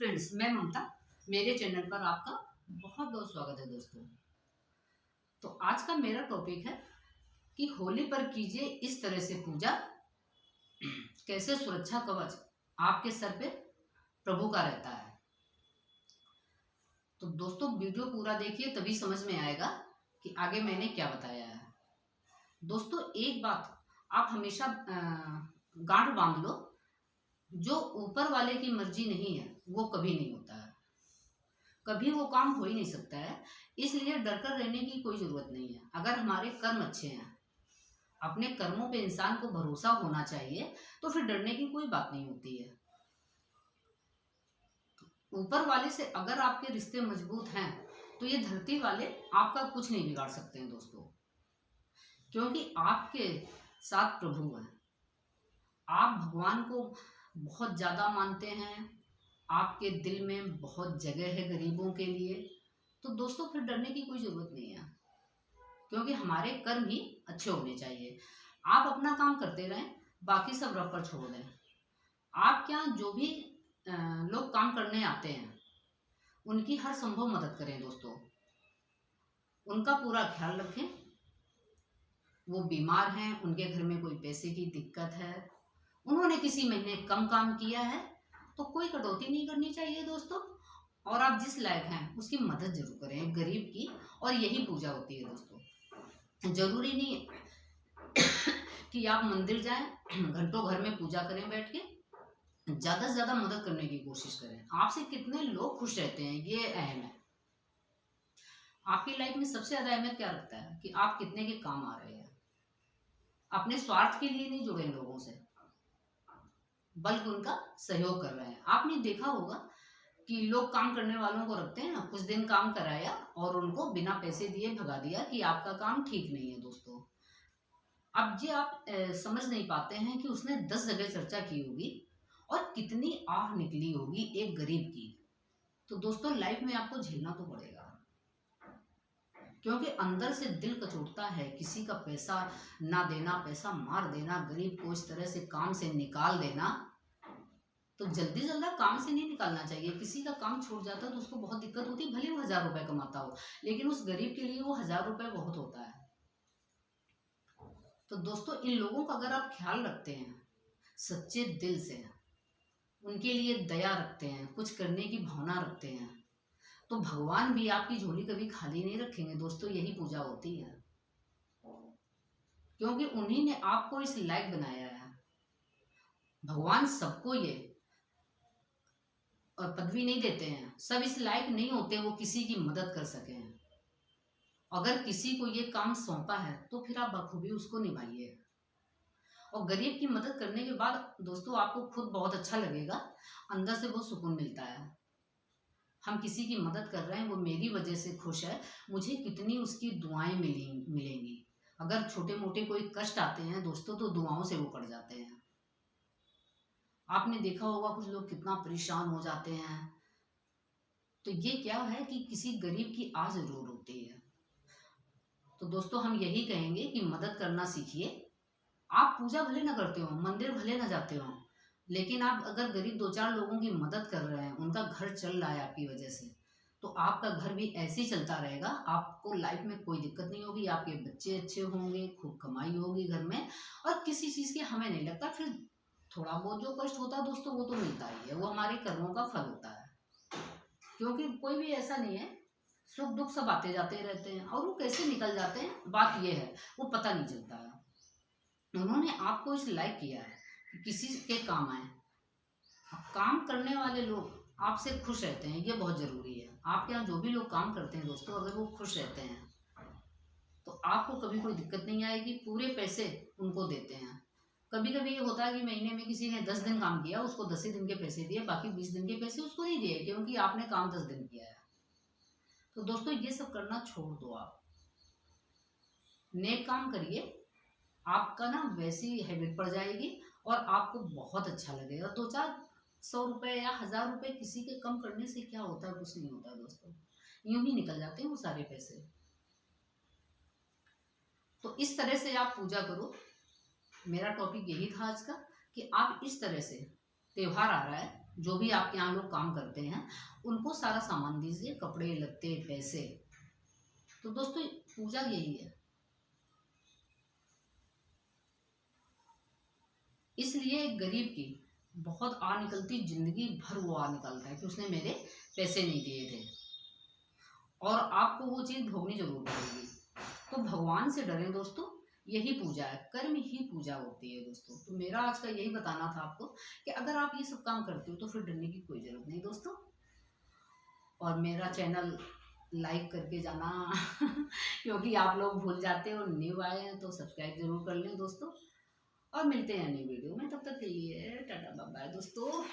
Friends, मैं ममता। मेरे channel पर आपका बहुत बहुत स्वागत है दोस्तों। तो आज का मेरा टॉपिक है कि होली पर कीजिए इस तरह से पूजा, कैसे सुरक्षा कवच आपके सर पे प्रभु का रहता है। तो दोस्तों वीडियो पूरा देखिए, तभी समझ में आएगा कि आगे मैंने क्या बताया है। दोस्तों एक बात आप हमेशा गांठ बांध लो, जो ऊपर वाले की मर्जी नहीं है वो कभी नहीं होता है, कभी वो काम हो ही नहीं सकता है। इसलिए डरकर रहने की कोई जरूरत नहीं है। अगर हमारे कर्म अच्छे हैं, अपने कर्मों पे इंसान को भरोसा होना चाहिए, तो फिर डरने की कोई बात नहीं होती है। ऊपर वाले से अगर आपके रिश्ते मजबूत हैं तो ये धरती वाले आपका कुछ नहीं बिगाड़ सकते हैं दोस्तों, क्योंकि आपके साथ प्रभु हैं। आप भगवान को बहुत ज़्यादा मानते हैं, आपके दिल में बहुत जगह है गरीबों के लिए। तो दोस्तों फिर डरने की कोई ज़रूरत नहीं है, क्योंकि हमारे कर्म ही अच्छे होने चाहिए। आप अपना काम करते रहें, बाकी सब रब पर छोड़ दें। आप क्या, जो भी लोग काम करने आते हैं उनकी हर संभव मदद करें दोस्तों, उनका पूरा ख्याल रखें। वो बीमार हैं, उनके घर में कोई पैसे की दिक्कत है, उन्होंने किसी महीने कम काम किया है, तो कोई कटौती नहीं करनी चाहिए दोस्तों। और आप जिस लायक हैं उसकी मदद जरूर करें, गरीब की। और यही पूजा होती है दोस्तों। जरूरी नहीं है कि आप मंदिर जाएं, घंटों घर में पूजा करें बैठ के। ज़्यादा से ज़्यादा मदद करने की कोशिश करें। आपसे कितने लोग खुश रहते हैं ये अहम है। आपकी लाइफ में सबसे ज़्यादा अहमियत क्या रखता है कि आप कितने के काम आ रहे हैं। अपने स्वार्थ के लिए नहीं जुड़े लोगों से, बल्कि उनका सहयोग कर रहे हैं। आपने देखा होगा कि लोग काम करने वालों को रखते हैं ना, कुछ दिन काम कराया और उनको बिना पैसे दिए भगा दिया कि आपका काम ठीक नहीं है दोस्तों। अब ये आप समझ नहीं पाते हैं कि उसने 10 जगह चर्चा की होगी और कितनी आह निकली होगी एक गरीब की। तो दोस्तों लाइफ में आपको झेलना तो पड़ेगा, क्योंकि अंदर से दिल कचोटता है किसी का पैसा ना देना, पैसा मार देना, गरीब को इस तरह से काम से निकाल देना। तो जल्दी जल्दी काम से नहीं निकालना चाहिए। किसी का काम छूट जाता है तो उसको बहुत दिक्कत होती है, भले वो 1000 रुपए कमाता हो, लेकिन उस गरीब के लिए वो 1000 रुपए बहुत होता है। तो दोस्तों इन लोगों का अगर आप ख्याल रखते हैं सच्चे दिल से, उनके लिए दया रखते हैं, कुछ करने की भावना रखते हैं, तो भगवान भी आपकी झोली कभी खाली नहीं रखेंगे दोस्तों। यही पूजा होती है, क्योंकि उन्हीं ने आपको इस लायक बनाया है। भगवान सबको ये और पदवी नहीं देते हैं, सब इस लायक नहीं होते वो किसी की मदद कर सकें। अगर किसी को ये काम सौंपा है तो फिर आप बखूबी उसको निभाइए। और गरीब की मदद करने के बाद दोस्तों आपको खुद बहुत अच्छा लगेगा, अंदर से वो सुकून मिलता है। हम किसी की मदद कर रहे हैं, वो मेरी वजह से खुश है, मुझे कितनी उसकी दुआएं मिलेंगी। अगर छोटे मोटे कोई कष्ट आते हैं दोस्तों तो दुआओं से वो कट जाते हैं। आपने देखा होगा कुछ लोग कितना परेशान हो जाते हैं, तो ये क्या है कि किसी गरीब की आह जरूर होती है। तो दोस्तों हम यही कहेंगे कि मदद करना सीखिए। आप पूजा भले ना करते हो, मंदिर भले ना जाते हो, लेकिन आप अगर गरीब 2-4 लोगों की मदद कर रहे हैं, उनका घर चल रहा है आपकी वजह से, तो आपका घर भी ऐसे ही चलता रहेगा। आपको लाइफ में कोई दिक्कत नहीं होगी, आपके बच्चे अच्छे होंगे, खूब कमाई होगी घर में, और किसी चीज़ की हमें नहीं लगता। फिर थोड़ा बहुत जो कष्ट होता है दोस्तों वो तो मिलता ही है, वो हमारे कर्मों का फल होता है। क्योंकि कोई भी ऐसा नहीं है, सुख दुख सब आते जाते रहते हैं, और वो कैसे निकल जाते हैं बात ये है, वो पता नहीं चलता है। उन्होंने आपको इस लायक किया है कि किसी के काम आए। काम करने वाले लोग आपसे खुश रहते हैं, ये बहुत ज़रूरी है। आपके यहाँ जो भी लोग काम करते हैं दोस्तों, अगर वो खुश रहते हैं तो आपको कभी कोई दिक्कत नहीं आएगी। पूरे पैसे उनको देते हैं। कभी कभी ये होता है कि महीने में किसी ने 10 दिन काम किया, उसको 10 ही दिन के पैसे दिए, बाकी 20 दिन के पैसे उसको नहीं दिए, क्योंकि आपने काम 10 दिन किया है। तो दोस्तों ये सब करना छोड़ दो, आप नेक काम करिए। आपका ना वैसी हैबिट पड़ जाएगी और आपको बहुत अच्छा लगेगा। 2-4 100 रुपए या 1000 रुपए किसी के कम करने से क्या होता है, कुछ नहीं होता है दोस्तों, यूं ही निकल जाते हैं वो सारे पैसे। तो इस तरह से आप पूजा करो। मेरा टॉपिक यही था आज का, कि आप इस तरह से, त्योहार आ रहा है, जो भी आपके यहाँ लोग काम करते हैं उनको सारा सामान दीजिए, कपड़े लत्ते पैसे। तो दोस्तों पूजा यही है। इसलिए एक गरीब की बहुत आ निकलती, जिंदगी भर वो आ निकलता है कि उसने मेरे पैसे नहीं दिए थे, और आपको वो चीज़ भोगनी जरूर पड़ेगी। तो भगवान से डरें दोस्तों, यही पूजा है, कर्म ही पूजा होती है दोस्तों। तो मेरा आज का यही बताना था आपको कि अगर आप ये सब काम करते हो तो फिर डरने की कोई जरूरत नहीं दोस्तों। और मेरा चैनल लाइक करके जाना क्योंकि आप लोग भूल जाते हो, न्यू आए हैं तो सब्सक्राइब जरूर कर लें दोस्तों। और मिलते हैं नई वीडियो में, तब तक के लिए टाटा बाय बाय दोस्तों।